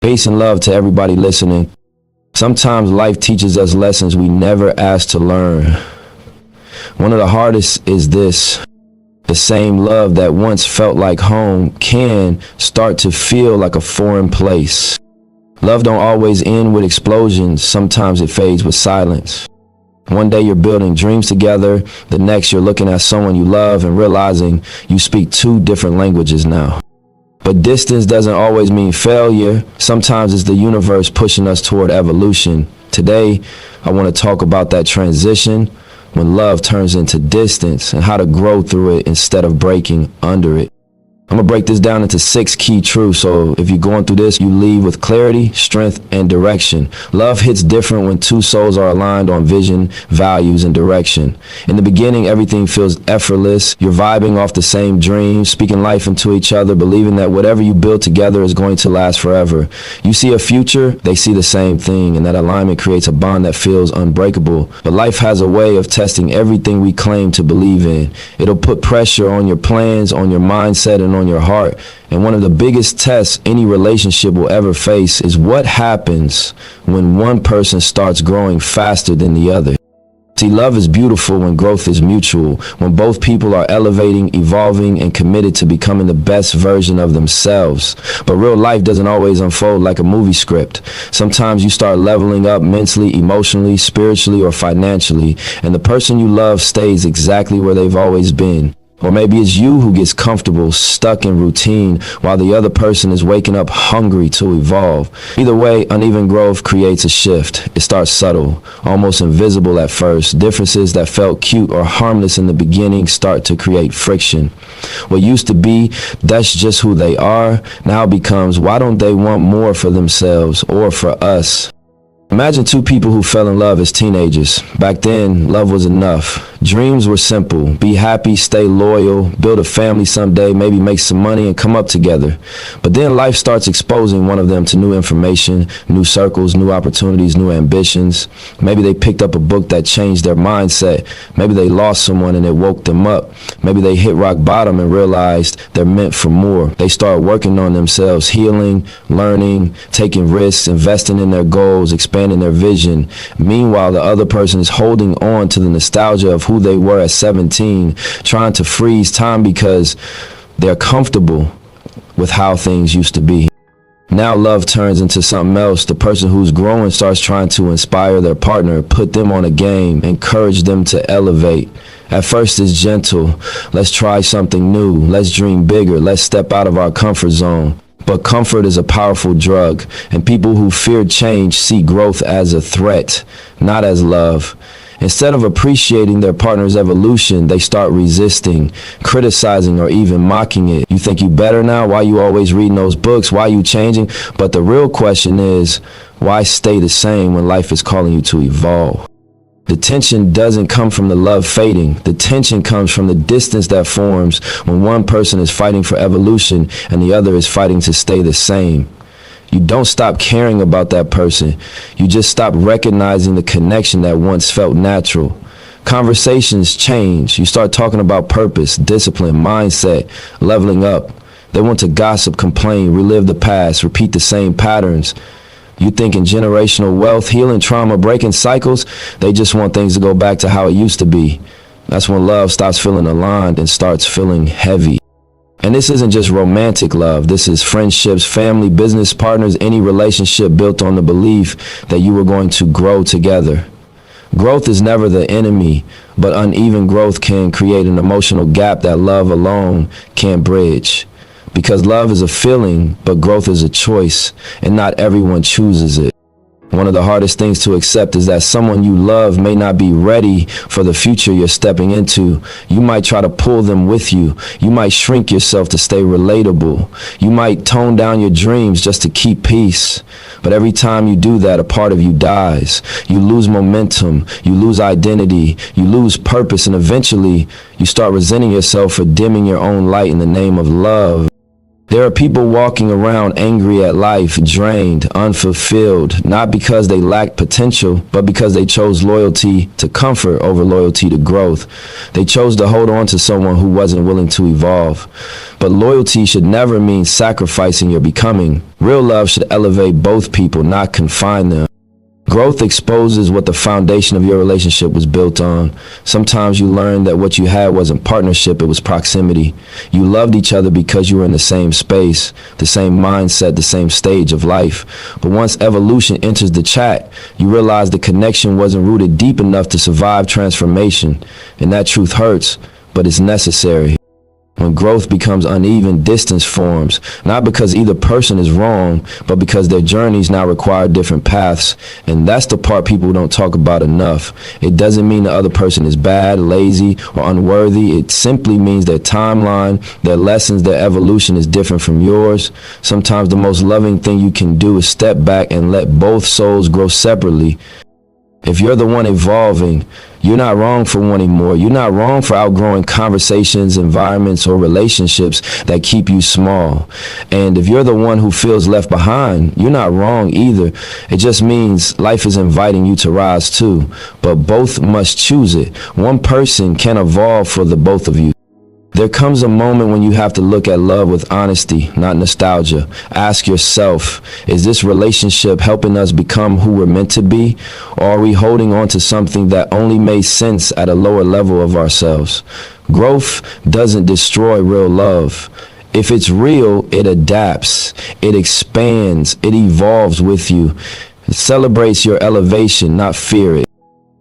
Peace and love to everybody listening. Sometimes life teaches us lessons we never asked to learn. One of the hardest is this. The same love that once felt like home can start to feel like a foreign place. Love don't always end with explosions. Sometimes it fades with silence. One day you're building dreams together. The next you're looking at someone you love and realizing you speak two different languages now. But distance doesn't always mean failure. Sometimes it's the universe pushing us toward evolution. Today, I want to talk about that transition when love turns into distance and how to grow through it instead of breaking under it. I'm gonna break this down into 6 key truths, so if you're going through this, you leave with clarity, strength, and direction. Love hits different when two souls are aligned on vision, values, and direction. In the beginning, everything feels effortless. You're vibing off the same dreams, speaking life into each other, believing that whatever you build together is going to last forever. You see a future, they see the same thing, and that alignment creates a bond that feels unbreakable. But life has a way of testing everything we claim to believe in. It'll put pressure on your plans, on your mindset, and on your heart. And one of the biggest tests any relationship will ever face is what happens when one person starts growing faster than the other. See, love is beautiful when growth is mutual, when both people are elevating, evolving, and committed to becoming the best version of themselves. But real life doesn't always unfold like a movie script. Sometimes you start leveling up mentally, emotionally, spiritually, or financially, and the person you love stays exactly where they've always been. Or maybe it's you who gets comfortable, stuck in routine, while the other person is waking up hungry to evolve. Either way, uneven growth creates a shift. It starts subtle, almost invisible at first. Differences that felt cute or harmless in the beginning start to create friction. What used to be, that's just who they are, now becomes, why don't they want more for themselves or for us? Imagine two people who fell in love as teenagers. Back then, love was enough. Dreams were simple. Be happy, stay loyal, build a family someday, maybe make some money and come up together. But then life starts exposing one of them to new information, new circles, new opportunities, new ambitions. Maybe they picked up a book that changed their mindset. Maybe they lost someone and it woke them up. Maybe they hit rock bottom and realized they're meant for more. They start working on themselves, healing, learning, taking risks, investing in their goals, expanding their vision. Meanwhile, the other person is holding on to the nostalgia of who they were at 17, trying to freeze time because they're comfortable with how things used to be. Now love turns into something else. The person who's growing starts trying to inspire their partner, put them on a game, encourage them to elevate. At first it's gentle. Let's try something new. Let's dream bigger. Let's step out of our comfort zone. But comfort is a powerful drug, and people who fear change see growth as a threat, not as love. Instead of appreciating their partner's evolution, they start resisting, criticizing, or even mocking it. You think you better now? Why you always reading those books? Why you changing? But the real question is, why stay the same when life is calling you to evolve? The tension doesn't come from the love fading. The tension comes from the distance that forms when one person is fighting for evolution and the other is fighting to stay the same. You don't stop caring about that person. You just stop recognizing the connection that once felt natural. Conversations change. You start talking about purpose, discipline, mindset, leveling up. They want to gossip, complain, relive the past, repeat the same patterns. You think in generational wealth, healing trauma, breaking cycles, they just want things to go back to how it used to be. That's when love stops feeling aligned and starts feeling heavy. And this isn't just romantic love. This is friendships, family, business partners, any relationship built on the belief that you were going to grow together. Growth is never the enemy, but uneven growth can create an emotional gap that love alone can't bridge. Because love is a feeling, but growth is a choice, and not everyone chooses it. One of the hardest things to accept is that someone you love may not be ready for the future you're stepping into. You might try to pull them with you. You might shrink yourself to stay relatable. You might tone down your dreams just to keep peace. But every time you do that, a part of you dies. You lose momentum. You lose identity. You lose purpose, and eventually you start resenting yourself for dimming your own light in the name of love. There are people walking around angry at life, drained, unfulfilled, not because they lack potential, but because they chose loyalty to comfort over loyalty to growth. They chose to hold on to someone who wasn't willing to evolve. But loyalty should never mean sacrificing your becoming. Real love should elevate both people, not confine them. Growth exposes what the foundation of your relationship was built on. Sometimes you learn that what you had wasn't partnership, it was proximity. You loved each other because you were in the same space, the same mindset, the same stage of life. But once evolution enters the chat, you realize the connection wasn't rooted deep enough to survive transformation. And that truth hurts, but it's necessary. When growth becomes uneven, distance forms, not because either person is wrong, but because their journeys now require different paths. And that's the part people don't talk about enough. It doesn't mean the other person is bad, lazy, or unworthy. It simply means their timeline, their lessons, their evolution is different from yours. Sometimes the most loving thing you can do is step back and let both souls grow separately. If you're the one evolving, you're not wrong for wanting more. You're not wrong for outgrowing conversations, environments, or relationships that keep you small. And if you're the one who feels left behind, you're not wrong either. It just means life is inviting you to rise too. But both must choose it. One person can evolve for the both of you. There comes a moment when you have to look at love with honesty, not nostalgia. Ask yourself, is this relationship helping us become who we're meant to be? Or are we holding on to something that only made sense at a lower level of ourselves? Growth doesn't destroy real love. If it's real, it adapts, it expands, it evolves with you. It celebrates your elevation, not fear it.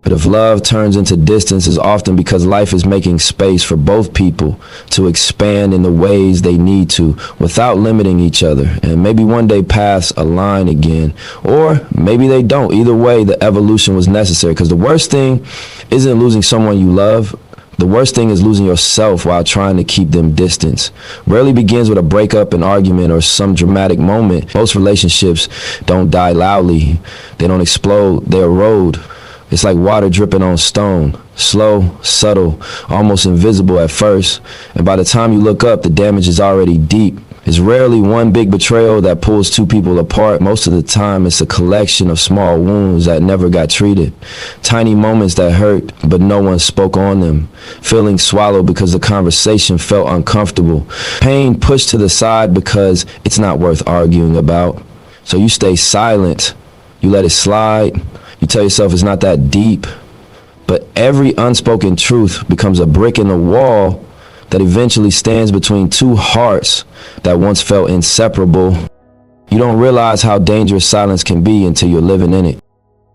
But if love turns into distance, it's often because life is making space for both people to expand in the ways they need to without limiting each other. And maybe one day paths align again, or maybe they don't. Either way, the evolution was necessary, because the worst thing isn't losing someone you love. The worst thing is losing yourself while trying to keep them distance. Rarely begins with a breakup, an argument, or some dramatic moment. Most relationships don't die loudly. They don't explode, they erode. It's like water dripping on stone, slow, subtle, almost invisible at first. And by the time you look up, the damage is already deep. It's rarely one big betrayal that pulls two people apart. Most of the time, it's a collection of small wounds that never got treated. Tiny moments that hurt, but no one spoke on them. Feelings swallowed because the conversation felt uncomfortable. Pain pushed to the side because it's not worth arguing about. So you stay silent. You let it slide. You tell yourself it's not that deep, but every unspoken truth becomes a brick in the wall that eventually stands between two hearts that once felt inseparable. You don't realize how dangerous silence can be until you're living in it.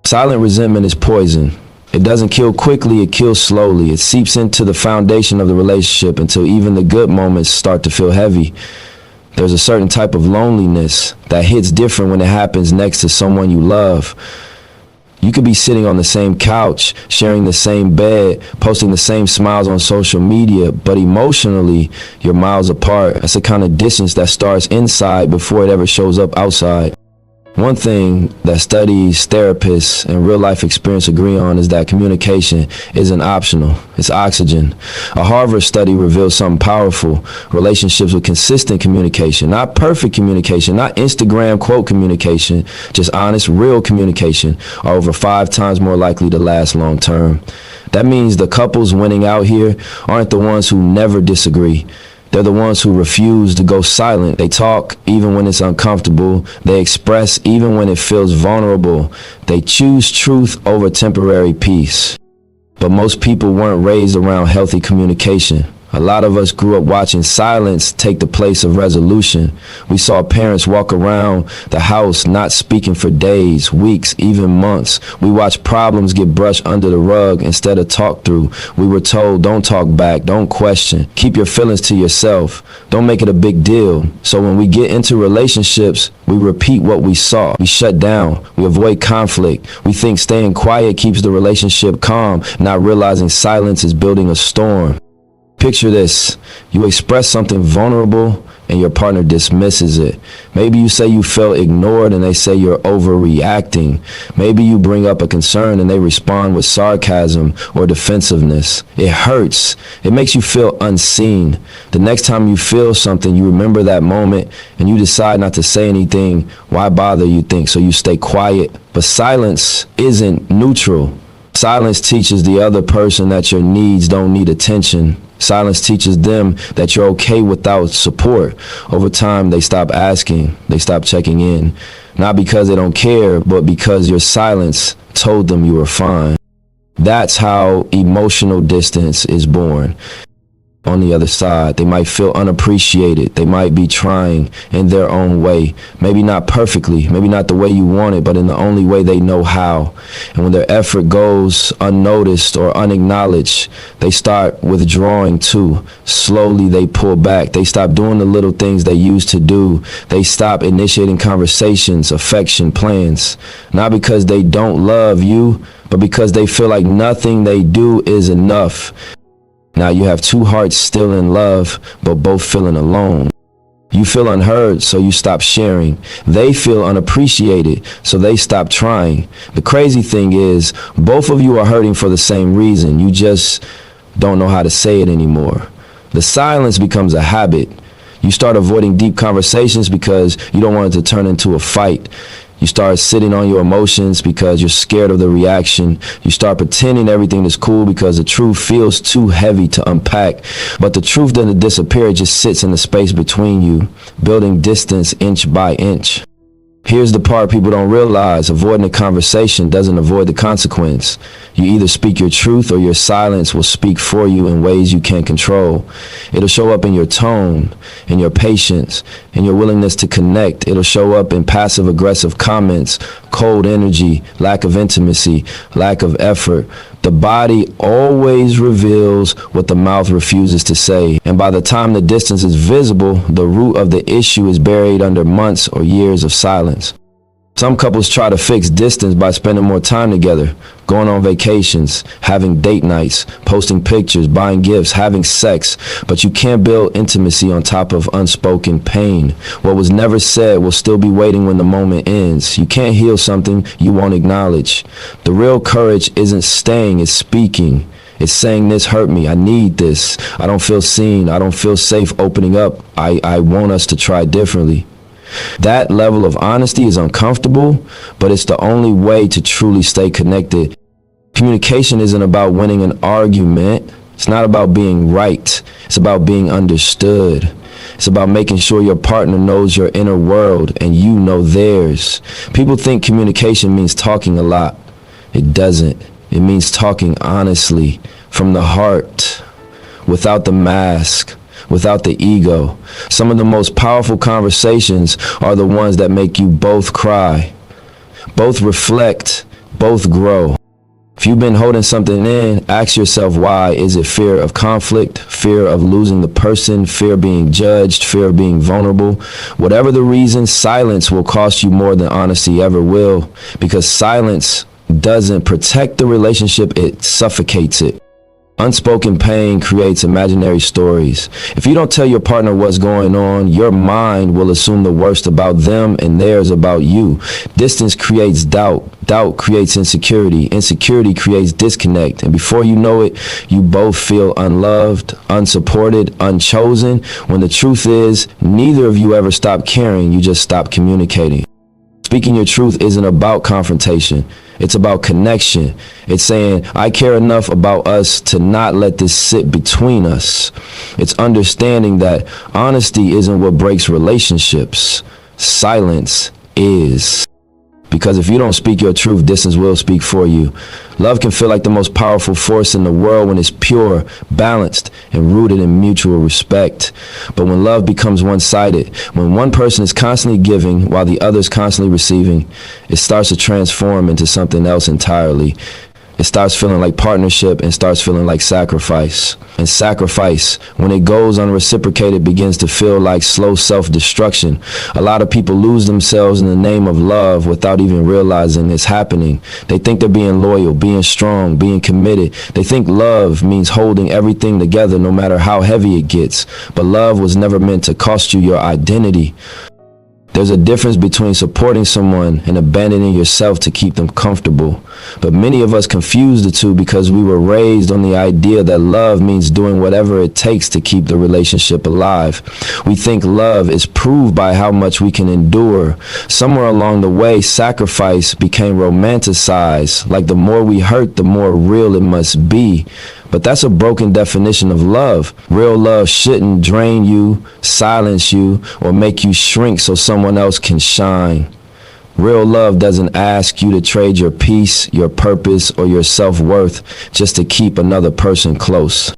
Silent resentment is poison. It doesn't kill quickly, it kills slowly. It seeps into the foundation of the relationship until even the good moments start to feel heavy. There's a certain type of loneliness that hits different when it happens next to someone you love. You could be sitting on the same couch, sharing the same bed, posting the same smiles on social media, but emotionally, you're miles apart. That's the kind of distance that starts inside before it ever shows up outside. One thing that studies, therapists, and real-life experience agree on is that communication isn't optional. It's oxygen. A Harvard study reveals something powerful. Relationships with consistent communication, not perfect communication, not Instagram quote communication, just honest, real communication, are over 5 times more likely to last long term. That means the couples winning out here aren't the ones who never disagree. They're the ones who refuse to go silent. They talk even when it's uncomfortable. They express even when it feels vulnerable. They choose truth over temporary peace. But most people weren't raised around healthy communication. A lot of us grew up watching silence take the place of resolution. We saw parents walk around the house not speaking for days, weeks, even months. We watched problems get brushed under the rug instead of talked through. We were told, don't talk back, don't question, keep your feelings to yourself, don't make it a big deal. So when we get into relationships, we repeat what we saw. We shut down. We avoid conflict. We think staying quiet keeps the relationship calm, not realizing silence is building a storm. Picture this. You express something vulnerable and your partner dismisses it. Maybe you say you felt ignored and they say you're overreacting. Maybe you bring up a concern and they respond with sarcasm or defensiveness. It hurts. It makes you feel unseen. The next time you feel something, you remember that moment and you decide not to say anything. Why bother, you think? So you stay quiet. But silence isn't neutral. Silence teaches the other person that your needs don't need attention. Silence teaches them that you're okay without support. Over time, they stop asking. They stop checking in. Not because they don't care, but because your silence told them you were fine. That's how emotional distance is born. On the other side, they might feel unappreciated. They might be trying in their own way. Maybe not perfectly, maybe not the way you want it, but in the only way they know how. And when their effort goes unnoticed or unacknowledged, they start withdrawing too. Slowly they pull back. They stop doing the little things they used to do. They stop initiating conversations, affection, plans. Not because they don't love you, but because they feel like nothing they do is enough. Now you have two hearts still in love, but both feeling alone. You feel unheard, so you stop sharing. They feel unappreciated, so they stop trying. The crazy thing is, both of you are hurting for the same reason. You just don't know how to say it anymore. The silence becomes a habit. You start avoiding deep conversations because you don't want it to turn into a fight. You start sitting on your emotions because you're scared of the reaction. You start pretending everything is cool because the truth feels too heavy to unpack. But the truth doesn't disappear, it just sits in the space between you, building distance inch by inch. Here's the part people don't realize. Avoiding a conversation doesn't avoid the consequence. You either speak your truth or your silence will speak for you in ways you can't control. It'll show up in your tone, in your patience, in your willingness to connect. It'll show up in passive-aggressive comments, cold energy, lack of intimacy, lack of effort. The body always reveals what the mouth refuses to say. And by the time the distance is visible, the root of the issue is buried under months or years of silence. Some couples try to fix distance by spending more time together, going on vacations, having date nights, posting pictures, buying gifts, having sex. But you can't build intimacy on top of unspoken pain. What was never said will still be waiting when the moment ends. You can't heal something you won't acknowledge. The real courage isn't staying, it's speaking. It's saying, this hurt me, I need this. I don't feel seen, I don't feel safe opening up. I want us to try differently. That level of honesty is uncomfortable, but it's the only way to truly stay connected. Communication isn't about winning an argument. It's not about being right. It's about being understood. It's about making sure your partner knows your inner world and you know theirs. People think communication means talking a lot. It doesn't. It means talking honestly, from the heart, without the mask, without the ego. Some of the most powerful conversations are the ones that make you both cry, both reflect, both grow. If you've been holding something in, ask yourself why. Is it fear of conflict, fear of losing the person, fear of being judged, fear of being vulnerable? Whatever the reason, silence will cost you more than honesty ever will, because silence doesn't protect the relationship, it suffocates it. Unspoken pain creates imaginary stories. If you don't tell your partner what's going on, your mind will assume the worst about them and theirs about you. Distance creates doubt. Doubt creates insecurity. Insecurity creates disconnect. And before you know it, you both feel unloved, unsupported, unchosen. When the truth is, neither of you ever stopped caring, you just stopped communicating. Speaking your truth isn't about confrontation. It's about connection. It's saying, I care enough about us to not let this sit between us. It's understanding that honesty isn't what breaks relationships. Silence is. Because if you don't speak your truth, distance will speak for you. Love can feel like the most powerful force in the world when it's pure, balanced, and rooted in mutual respect. But when love becomes one-sided, when one person is constantly giving while the other is constantly receiving, it starts to transform into something else entirely. It starts feeling like partnership and starts feeling like sacrifice. And sacrifice, when it goes unreciprocated, begins to feel like slow self-destruction. A lot of people lose themselves in the name of love without even realizing it's happening. They think they're being loyal, being strong, being committed. They think love means holding everything together no matter how heavy it gets. But love was never meant to cost you your identity. There's a difference between supporting someone and abandoning yourself to keep them comfortable. But many of us confuse the two because we were raised on the idea that love means doing whatever it takes to keep the relationship alive. We think love is proved by how much we can endure. Somewhere along the way, sacrifice became romanticized, like the more we hurt, the more real it must be. But that's a broken definition of love. Real love shouldn't drain you, silence you, or make you shrink so someone else can shine. Real love doesn't ask you to trade your peace, your purpose, or your self-worth just to keep another person close.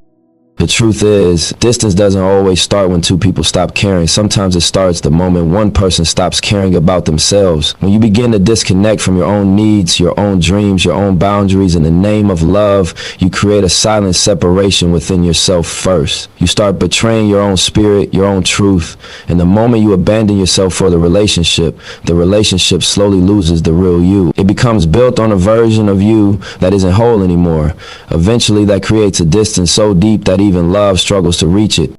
The truth is, distance doesn't always start when two people stop caring. Sometimes it starts the moment one person stops caring about themselves. When you begin to disconnect from your own needs, your own dreams, your own boundaries in the name of love, you create a silent separation within yourself first. You start betraying your own spirit, your own truth. And the moment you abandon yourself for the relationship slowly loses the real you. It becomes built on a version of you that isn't whole anymore. Eventually, that creates a distance so deep that even love struggles to reach it.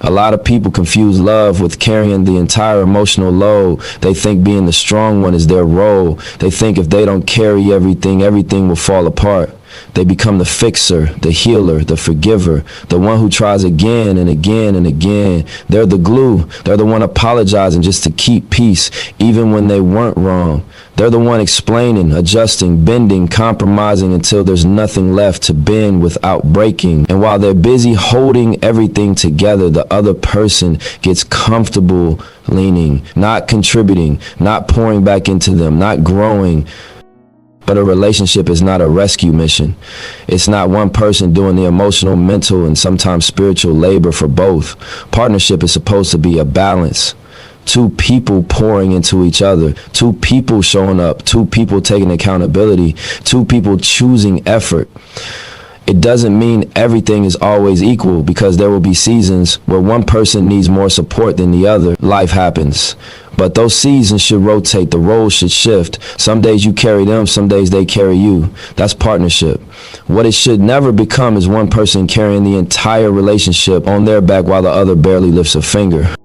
A lot of people confuse love with carrying the entire emotional load. They think being the strong one is their role. They think if they don't carry everything, everything will fall apart. They become the fixer, the healer, the forgiver, the one who tries again and again and again. They're the glue. They're the one apologizing just to keep peace, even when they weren't wrong. They're the one explaining, adjusting, bending, compromising until there's nothing left to bend without breaking. And while they're busy holding everything together, the other person gets comfortable leaning, not contributing, not pouring back into them, not growing. But a relationship is not a rescue mission. It's not one person doing the emotional, mental, and sometimes spiritual labor for both. Partnership is supposed to be a balance. Two people pouring into each other, two people showing up, two people taking accountability, two people choosing effort. It doesn't mean everything is always equal, because there will be seasons where one person needs more support than the other. Life happens. But those seasons should rotate, the roles should shift. Some days you carry them, some days they carry you. That's partnership. What it should never become is one person carrying the entire relationship on their back while the other barely lifts a finger.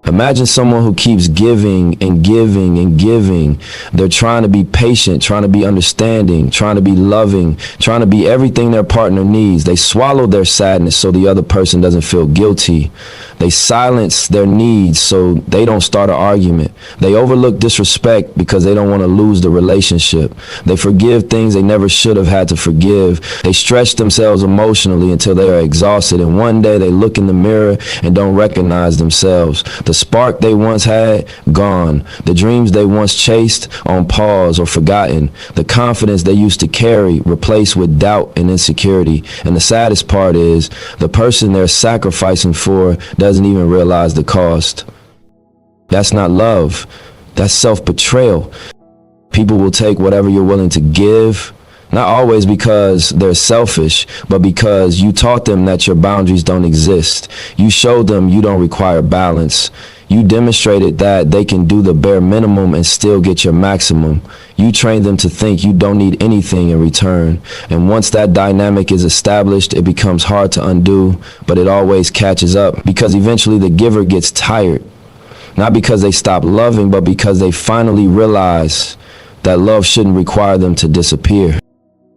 Imagine someone who keeps giving and giving and giving. They're trying to be patient, trying to be understanding, trying to be loving, trying to be everything their partner needs. They swallow their sadness so the other person doesn't feel guilty. They silence their needs so they don't start an argument. They overlook disrespect because they don't want to lose the relationship. They forgive things they never should have had to forgive. They stretch themselves emotionally until they are exhausted, and one day they look in the mirror and don't recognize themselves. The spark they once had, gone. The dreams they once chased, on pause or forgotten. The confidence they used to carry, replaced with doubt and insecurity. And the saddest part is, the person they're sacrificing for doesn't even realize the cost. That's not love. That's self-betrayal. People will take whatever you're willing to give, not always because they're selfish, but because you taught them that your boundaries don't exist. You showed them you don't require balance. You demonstrated that they can do the bare minimum and still get your maximum. You trained them to think you don't need anything in return. And once that dynamic is established, it becomes hard to undo, but it always catches up, because eventually the giver gets tired. Not because they stop loving, but because they finally realize that love shouldn't require them to disappear.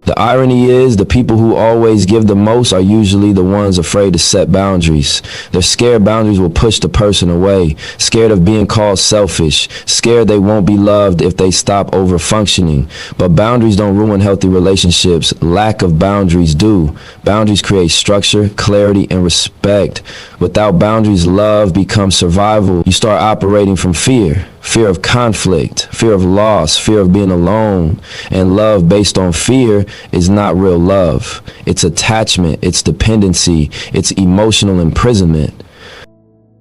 The irony is, the people who always give the most are usually the ones afraid to set boundaries. They're scared boundaries will push the person away, scared of being called selfish, scared they won't be loved if they stop over-functioning. But boundaries don't ruin healthy relationships. Lack of boundaries do. Boundaries create structure, clarity, and respect. Without boundaries, love becomes survival. You start operating from fear. Fear of conflict, fear of loss, fear of being alone. And love based on fear is not real love. It's attachment, it's dependency, it's emotional imprisonment.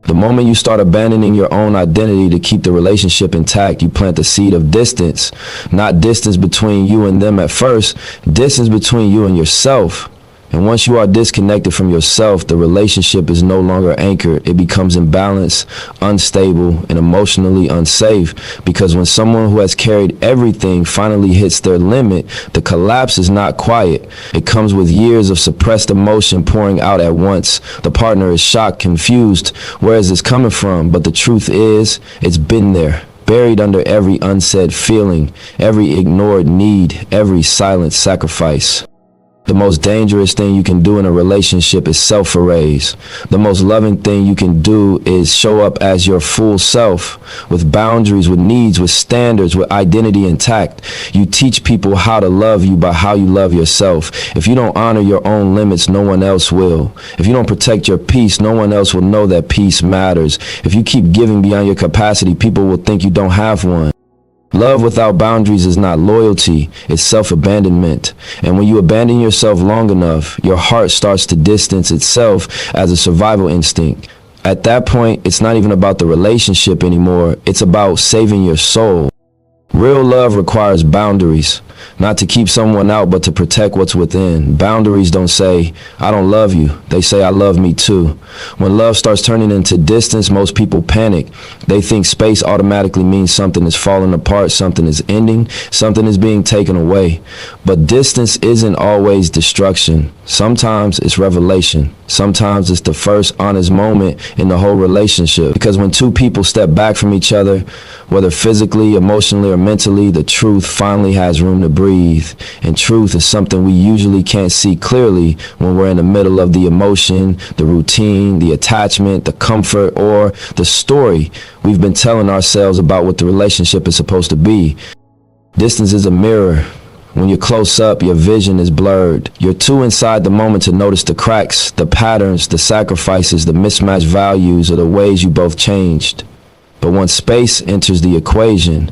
The moment you start abandoning your own identity to keep the relationship intact, you plant the seed of distance. Not distance between you and them at first, distance between you and yourself. And once you are disconnected from yourself, the relationship is no longer anchored. It becomes imbalanced, unstable, and emotionally unsafe. Because when someone who has carried everything finally hits their limit, the collapse is not quiet. It comes with years of suppressed emotion pouring out at once. The partner is shocked, confused. Where is this coming from? But the truth is, it's been there. Buried under every unsaid feeling, every ignored need, every silent sacrifice. The most dangerous thing you can do in a relationship is self-erase. The most loving thing you can do is show up as your full self, with boundaries, with needs, with standards, with identity intact. You teach people how to love you by how you love yourself. If you don't honor your own limits, no one else will. If you don't protect your peace, no one else will know that peace matters. If you keep giving beyond your capacity, people will think you don't have one. Love without boundaries is not loyalty, it's self-abandonment. And when you abandon yourself long enough, your heart starts to distance itself as a survival instinct. At that point, it's not even about the relationship anymore, it's about saving your soul. Real love requires boundaries, not to keep someone out, but to protect what's within. Boundaries don't say, I don't love you. They say, I love me too. When love starts turning into distance, most people panic. They think space automatically means something is falling apart, something is ending, something is being taken away. But distance isn't always destruction. Sometimes it's revelation. Sometimes it's the first honest moment in the whole relationship. Because when two people step back from each other, whether physically, emotionally, or mentally, the truth finally has room to breathe. And truth is something we usually can't see clearly when we're in the middle of the emotion, the routine, the attachment, the comfort, or the story we've been telling ourselves about what the relationship is supposed to be. Distance is a mirror. When you're close up, your vision is blurred. You're too inside the moment to notice the cracks, the patterns, the sacrifices, the mismatched values, or the ways you both changed. But once space enters the equation,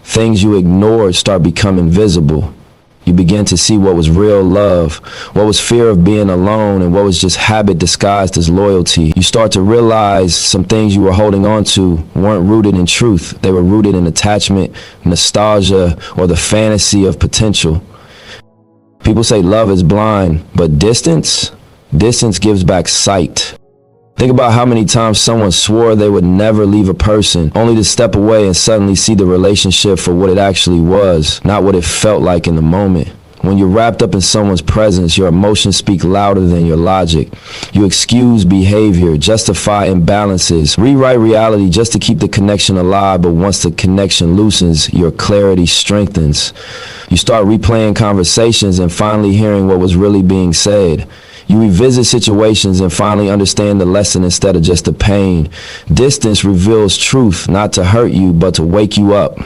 things you ignored start becoming visible. You begin to see what was real love, what was fear of being alone, and what was just habit disguised as loyalty. You start to realize some things you were holding on to weren't rooted in truth. They were rooted in attachment, nostalgia, or the fantasy of potential. People say love is blind, but distance gives back sight. Think about how many times someone swore they would never leave a person, only to step away and suddenly see the relationship for what it actually was, not what it felt like in the moment. When you're wrapped up in someone's presence, your emotions speak louder than your logic. You excuse behavior, justify imbalances, rewrite reality just to keep the connection alive, but once the connection loosens, your clarity strengthens. You start replaying conversations and finally hearing what was really being said. You revisit situations and finally understand the lesson instead of just the pain. Distance reveals truth, not to hurt you, but to wake you up.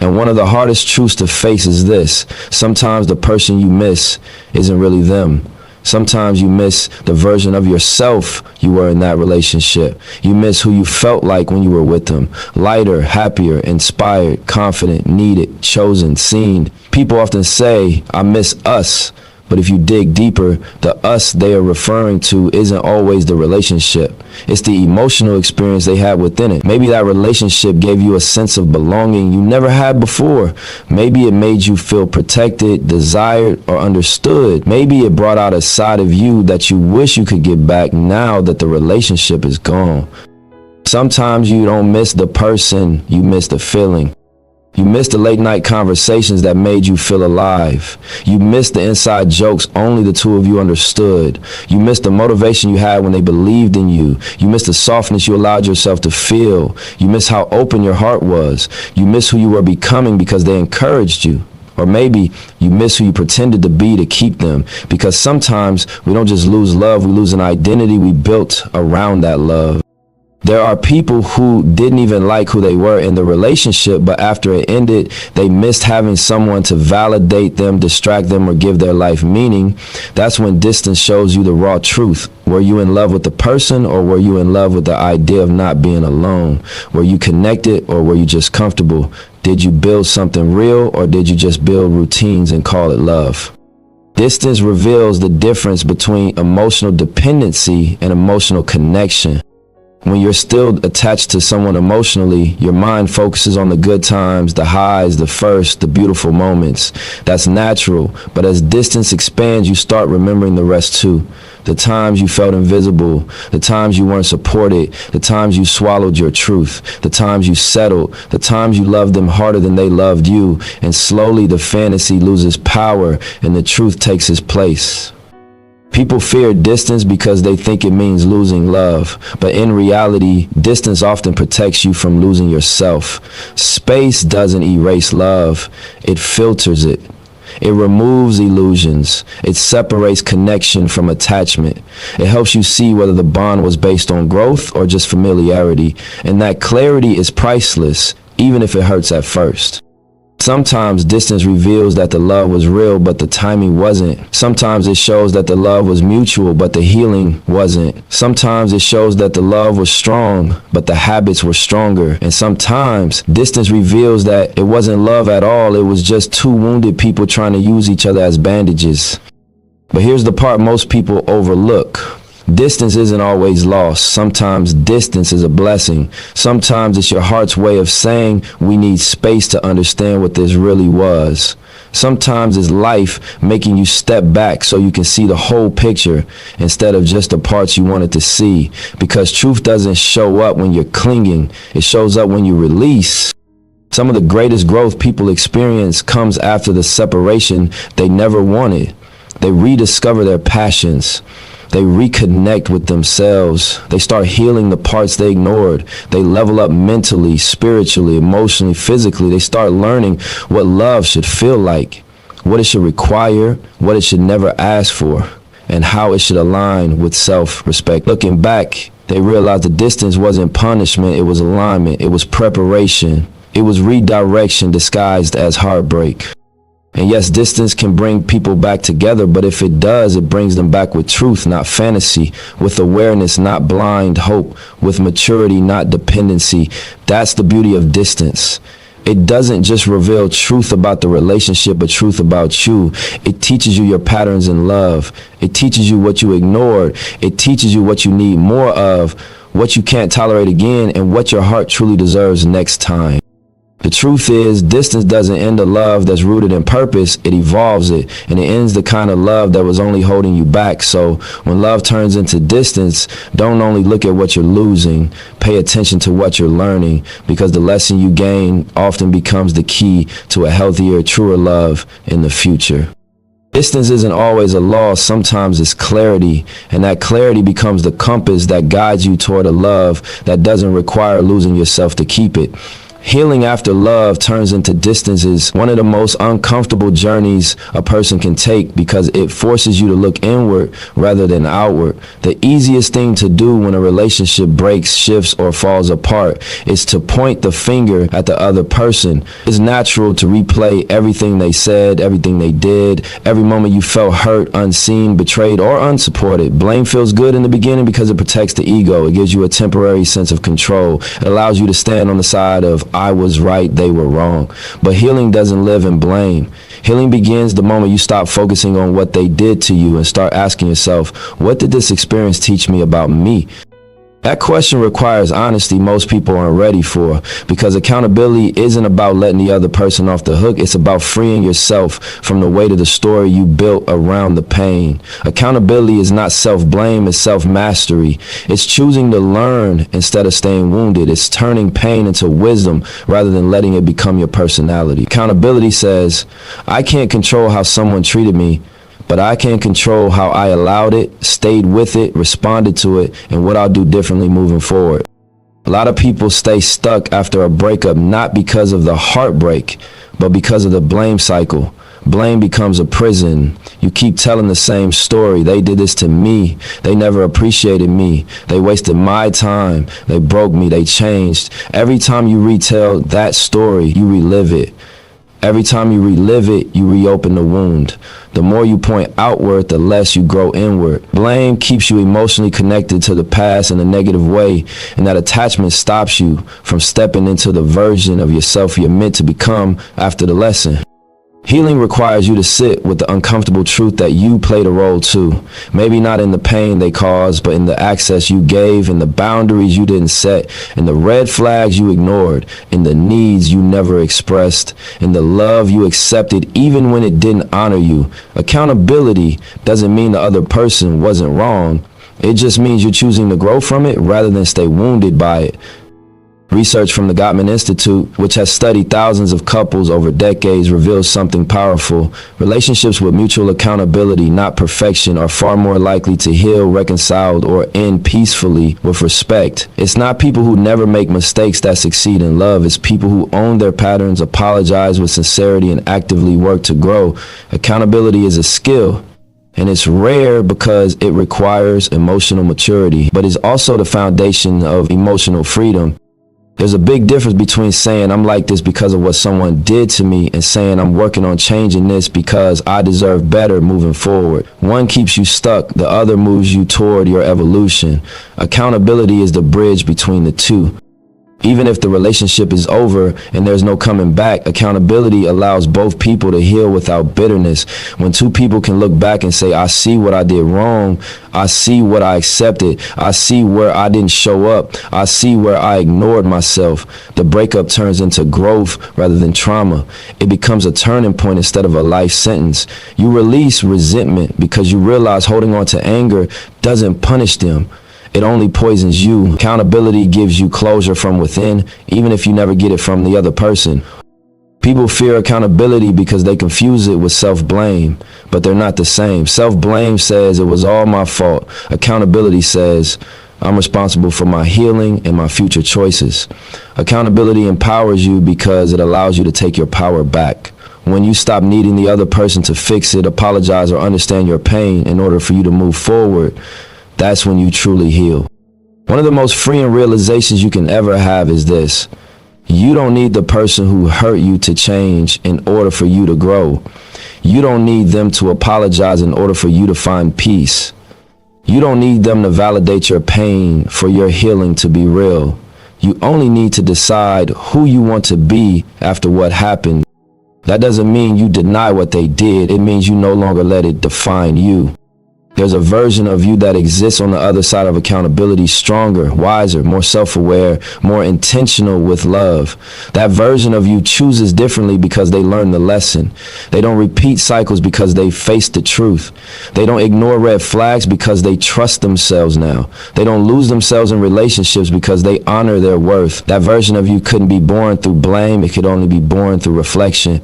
And one of the hardest truths to face is this: sometimes the person you miss isn't really them. Sometimes you miss the version of yourself you were in that relationship. You miss who you felt like when you were with them. Lighter, happier, inspired, confident, needed, chosen, seen. People often say, I miss us. But if you dig deeper, the us they are referring to isn't always the relationship. It's the emotional experience they had within it. Maybe that relationship gave you a sense of belonging you never had before. Maybe it made you feel protected, desired, or understood. Maybe it brought out a side of you that you wish you could get back now that the relationship is gone. Sometimes you don't miss the person, you miss the feeling. You missed the late night conversations that made you feel alive. You missed the inside jokes only the two of you understood. You missed the motivation you had when they believed in you. You missed the softness you allowed yourself to feel. You missed how open your heart was. You missed who you were becoming because they encouraged you. Or maybe you miss who you pretended to be to keep them. Because sometimes we don't just lose love, we lose an identity we built around that love. There are people who didn't even like who they were in the relationship, but after it ended, they missed having someone to validate them, distract them, or give their life meaning. That's when distance shows you the raw truth. Were you in love with the person, or were you in love with the idea of not being alone? Were you connected, or were you just comfortable? Did you build something real, or did you just build routines and call it love? Distance reveals the difference between emotional dependency and emotional connection. When you're still attached to someone emotionally, your mind focuses on the good times, the highs, the first, the beautiful moments. That's natural, but as distance expands, you start remembering the rest too. The times you felt invisible, the times you weren't supported, the times you swallowed your truth, the times you settled, the times you loved them harder than they loved you, and slowly the fantasy loses power and the truth takes its place. People fear distance because they think it means losing love, but in reality, distance often protects you from losing yourself. Space doesn't erase love, it filters it. It removes illusions. It separates connection from attachment. It helps you see whether the bond was based on growth or just familiarity, and that clarity is priceless, even if it hurts at first. Sometimes distance reveals that the love was real, but the timing wasn't. Sometimes it shows that the love was mutual, but the healing wasn't. Sometimes it shows that the love was strong, but the habits were stronger. And sometimes distance reveals that it wasn't love at all. It was just two wounded people trying to use each other as bandages. But here's the part most people overlook. Distance isn't always lost. Sometimes distance is a blessing. Sometimes it's your heart's way of saying we need space to understand what this really was. Sometimes it's life making you step back so you can see the whole picture instead of just the parts you wanted to see. Because truth doesn't show up when you're clinging. It shows up when you release. Some of the greatest growth people experience comes after the separation they never wanted. They rediscover their passions. They reconnect with themselves. They start healing the parts they ignored. They level up mentally, spiritually, emotionally, physically. They start learning what love should feel like, what it should require, what it should never ask for, and how it should align with self-respect. Looking back, they realized the distance wasn't punishment, it was alignment, it was preparation, it was redirection disguised as heartbreak. And yes, distance can bring people back together, but if it does, it brings them back with truth, not fantasy, with awareness, not blind hope, with maturity, not dependency. That's the beauty of distance. It doesn't just reveal truth about the relationship, but truth about you. It teaches you your patterns in love. It teaches you what you ignored. It teaches you what you need more of, what you can't tolerate again, and what your heart truly deserves next time. The truth is, distance doesn't end a love that's rooted in purpose, it evolves it, and it ends the kind of love that was only holding you back. So when love turns into distance, don't only look at what you're losing, pay attention to what you're learning, because the lesson you gain often becomes the key to a healthier, truer love in the future. Distance isn't always a loss, sometimes it's clarity, and that clarity becomes the compass that guides you toward a love that doesn't require losing yourself to keep it. Healing after love turns into distance is one of the most uncomfortable journeys a person can take because it forces you to look inward rather than outward. The easiest thing to do when a relationship breaks, shifts, or falls apart is to point the finger at the other person. It's natural to replay everything they said, everything they did, every moment you felt hurt, unseen, betrayed, or unsupported. Blame feels good in the beginning because it protects the ego. It gives you a temporary sense of control. It allows you to stand on the side of I was right, they were wrong. But healing doesn't live in blame. Healing begins the moment you stop focusing on what they did to you and start asking yourself, what did this experience teach me about me? That question requires honesty most people aren't ready for, because accountability isn't about letting the other person off the hook. It's about freeing yourself from the weight of the story you built around the pain. Accountability is not self-blame, it's self-mastery. It's choosing to learn instead of staying wounded. It's turning pain into wisdom rather than letting it become your personality. Accountability says, I can't control how someone treated me, but I can control how I allowed it, stayed with it, responded to it, and what I'll do differently moving forward. A lot of people stay stuck after a breakup, not because of the heartbreak, but because of the blame cycle. Blame becomes a prison. You keep telling the same story. They did this to me. They never appreciated me. They wasted my time. They broke me. They changed. Every time you retell that story, you relive it. Every time you relive it, you reopen the wound. The more you point outward, the less you grow inward. Blame keeps you emotionally connected to the past in a negative way, and that attachment stops you from stepping into the version of yourself you're meant to become after the lesson. Healing requires you to sit with the uncomfortable truth that you played a role too. Maybe not in the pain they caused, but in the access you gave, in the boundaries you didn't set, in the red flags you ignored, in the needs you never expressed, in the love you accepted even when it didn't honor you. Accountability doesn't mean the other person wasn't wrong. It just means you're choosing to grow from it rather than stay wounded by it. Research from the Gottman Institute, which has studied thousands of couples over decades, reveals something powerful. Relationships with mutual accountability, not perfection, are far more likely to heal, reconciled, or end peacefully with respect. It's not people who never make mistakes that succeed in love. It's people who own their patterns, apologize with sincerity, and actively work to grow. Accountability is a skill. And it's rare because it requires emotional maturity, but is also the foundation of emotional freedom. There's a big difference between saying I'm like this because of what someone did to me and saying I'm working on changing this because I deserve better moving forward. One keeps you stuck, the other moves you toward your evolution. Accountability is the bridge between the two. Even if the relationship is over and there's no coming back, accountability allows both people to heal without bitterness. When two people can look back and say, I see what I did wrong, I see what I accepted, I see where I didn't show up, I see where I ignored myself, the breakup turns into growth rather than trauma. It becomes a turning point instead of a life sentence. You release resentment because you realize holding on to anger doesn't punish them. It only poisons you. Accountability gives you closure from within, even if you never get it from the other person. People fear accountability because they confuse it with self-blame, but they're not the same. Self-blame says it was all my fault. Accountability says I'm responsible for my healing and my future choices. Accountability empowers you because it allows you to take your power back. When you stop needing the other person to fix it, apologize, or understand your pain in order for you to move forward, that's when you truly heal. One of the most freeing realizations you can ever have is this. You don't need the person who hurt you to change in order for you to grow. You don't need them to apologize in order for you to find peace. You don't need them to validate your pain for your healing to be real. You only need to decide who you want to be after what happened. That doesn't mean you deny what they did. It means you no longer let it define you. There's a version of you that exists on the other side of accountability, stronger, wiser, more self-aware, more intentional with love. That version of you chooses differently because they learn the lesson. They don't repeat cycles because they face the truth. They don't ignore red flags because they trust themselves now. They don't lose themselves in relationships because they honor their worth. That version of you couldn't be born through blame. It could only be born through reflection.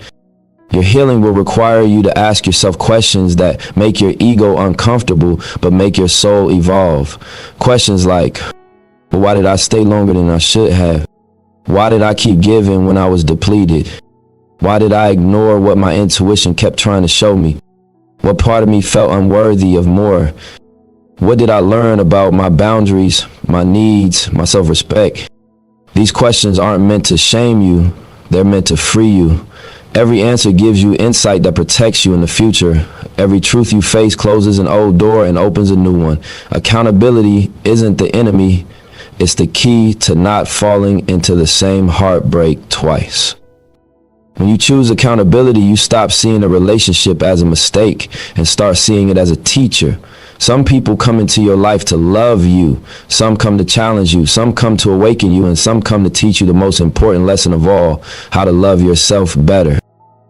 Your healing will require you to ask yourself questions that make your ego uncomfortable, but make your soul evolve. Questions like, well, why did I stay longer than I should have? Why did I keep giving when I was depleted? Why did I ignore what my intuition kept trying to show me? What part of me felt unworthy of more? What did I learn about my boundaries, my needs, my self-respect? These questions aren't meant to shame you. They're meant to free you. Every answer gives you insight that protects you in the future. Every truth you face closes an old door and opens a new one. Accountability isn't the enemy. It's the key to not falling into the same heartbreak twice. When you choose accountability, you stop seeing a relationship as a mistake and start seeing it as a teacher. Some people come into your life to love you. Some come to challenge you. Some come to awaken you. And some come to teach you the most important lesson of all, how to love yourself better.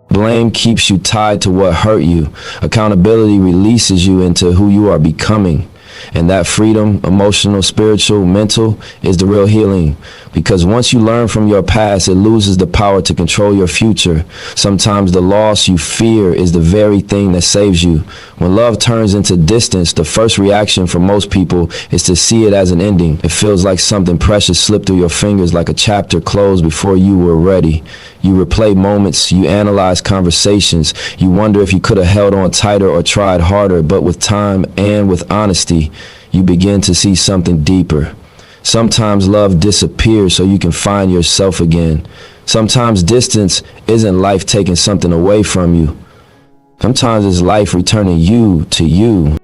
Blame keeps you tied to what hurt you. Accountability releases you into who you are becoming. And that freedom, emotional, spiritual, mental, is the real healing. Because once you learn from your past, it loses the power to control your future. Sometimes the loss you fear is the very thing that saves you. When love turns into distance, the first reaction for most people is to see it as an ending. It feels like something precious slipped through your fingers, like a chapter closed before you were ready. You replay moments, you analyze conversations, you wonder if you could have held on tighter or tried harder, but with time and with honesty, you begin to see something deeper. Sometimes love disappears so you can find yourself again. Sometimes distance isn't life taking something away from you. Sometimes it's life returning you to you.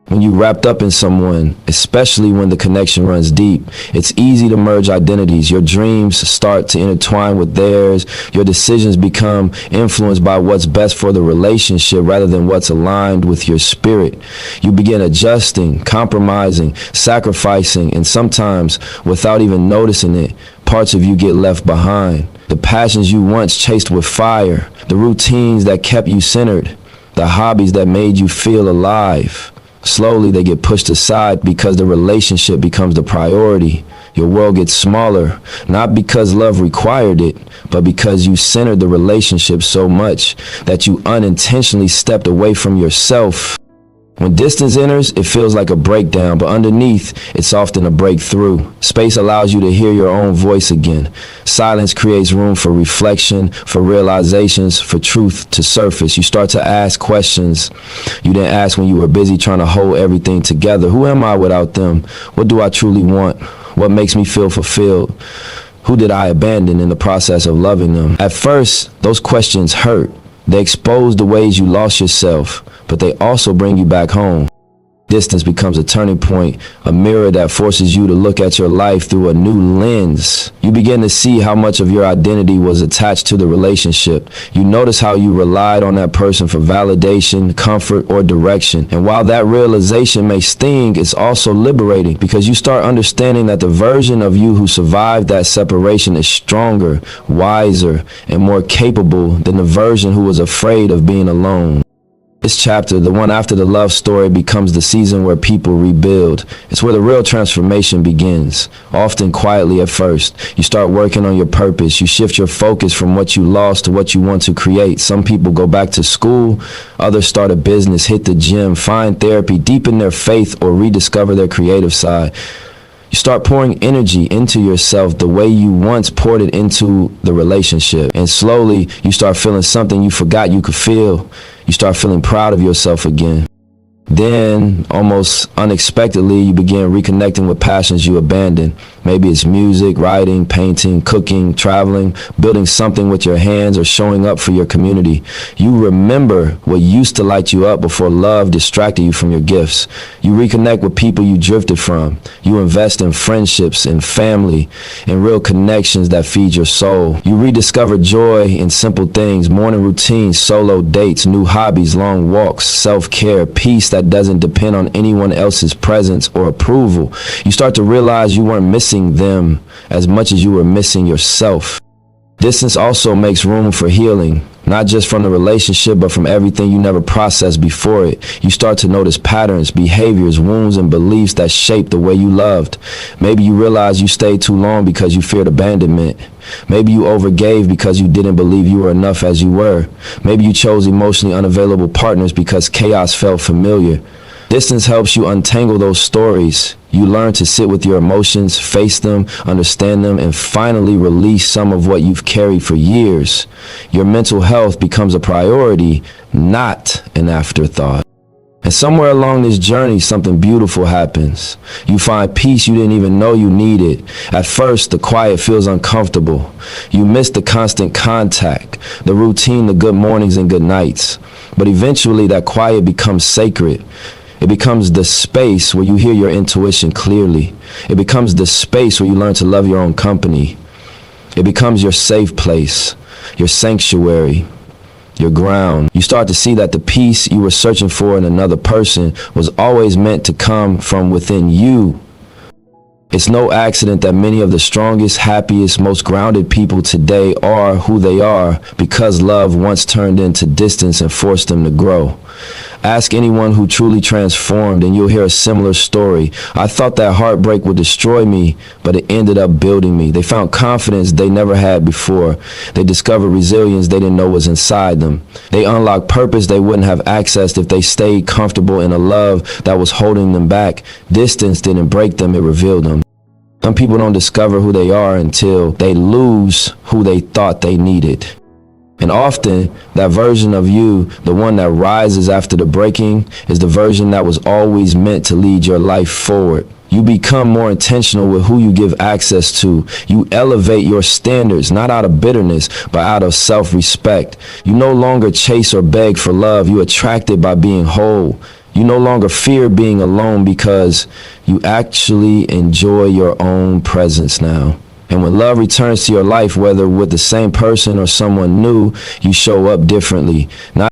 When you wrapped up in someone, especially when the connection runs deep, it's easy to merge identities. Your dreams start to intertwine with theirs. Your decisions become influenced by what's best for the relationship rather than what's aligned with your spirit. You begin adjusting, compromising, sacrificing, and sometimes, without even noticing it, parts of you get left behind. The passions you once chased with fire, the routines that kept you centered, the hobbies that made you feel alive. Slowly, they get pushed aside because the relationship becomes the priority. Your world gets smaller, not because love required it, but because you centered the relationship so much that you unintentionally stepped away from yourself. When distance enters, it feels like a breakdown, but underneath, it's often a breakthrough. Space allows you to hear your own voice again. Silence creates room for reflection, for realizations, for truth to surface. You start to ask questions you didn't ask when you were busy trying to hold everything together. Who am I without them? What do I truly want? What makes me feel fulfilled? Who did I abandon in the process of loving them? At first, those questions hurt. They expose the ways you lost yourself, but they also bring you back home. Distance becomes a turning point, a mirror that forces you to look at your life through a new lens. You begin to see how much of your identity was attached to the relationship. You notice how you relied on that person for validation, comfort, or direction. And while that realization may sting, it's also liberating because you start understanding that the version of you who survived that separation is stronger, wiser, and more capable than the version who was afraid of being alone. This chapter, the one after the love story, becomes the season where people rebuild. It's where the real transformation begins, often quietly at first. You start working on your purpose. You shift your focus from what you lost to what you want to create. Some people go back to school, others start a business, hit the gym, find therapy, deepen their faith, or rediscover their creative side. You start pouring energy into yourself the way you once poured it into the relationship. And slowly, you start feeling something you forgot you could feel. You start feeling proud of yourself again. Then, almost unexpectedly, you begin reconnecting with passions you abandoned. Maybe it's music, writing, painting, cooking, traveling, building something with your hands, or showing up for your community. You remember what used to light you up before love distracted you from your gifts. You reconnect with people you drifted from. You invest in friendships and family and real connections that feed your soul. You rediscover joy in simple things, morning routines, solo dates, new hobbies, long walks, self-care, peace that doesn't depend on anyone else's presence or approval. You start to realize you weren't missing them as much as you were missing yourself. Distance also makes room for healing, not just from the relationship, but from everything you never processed before it. You start to notice patterns, behaviors, wounds, and beliefs that shape the way you loved. Maybe you realize you stayed too long because you feared abandonment. Maybe you overgave because you didn't believe you were enough as you were. Maybe you chose emotionally unavailable partners because chaos felt familiar. Distance helps you untangle those stories. You learn to sit with your emotions, face them, understand them, and finally release some of what you've carried for years. Your mental health becomes a priority, not an afterthought. And somewhere along this journey, something beautiful happens. You find peace you didn't even know you needed. At first, the quiet feels uncomfortable. You miss the constant contact, the routine, the good mornings and good nights. But eventually, that quiet becomes sacred. It becomes the space where you hear your intuition clearly. It becomes the space where you learn to love your own company. It becomes your safe place, your sanctuary, your ground. You start to see that the peace you were searching for in another person was always meant to come from within you. It's no accident that many of the strongest, happiest, most grounded people today are who they are because love once turned into distance and forced them to grow. Ask anyone who truly transformed and you'll hear a similar story. I thought that heartbreak would destroy me, but it ended up building me. They found confidence they never had before. They discovered resilience they didn't know was inside them. They unlocked purpose they wouldn't have accessed if they stayed comfortable in a love that was holding them back. Distance didn't break them, it revealed them. Some people don't discover who they are until they lose who they thought they needed. And often, that version of you, the one that rises after the breaking, is the version that was always meant to lead your life forward. You become more intentional with who you give access to. You elevate your standards, not out of bitterness, but out of self-respect. You no longer chase or beg for love. You attract it by being whole. You no longer fear being alone because you actually enjoy your own presence now. And when love returns to your life, whether with the same person or someone new, you show up differently. Not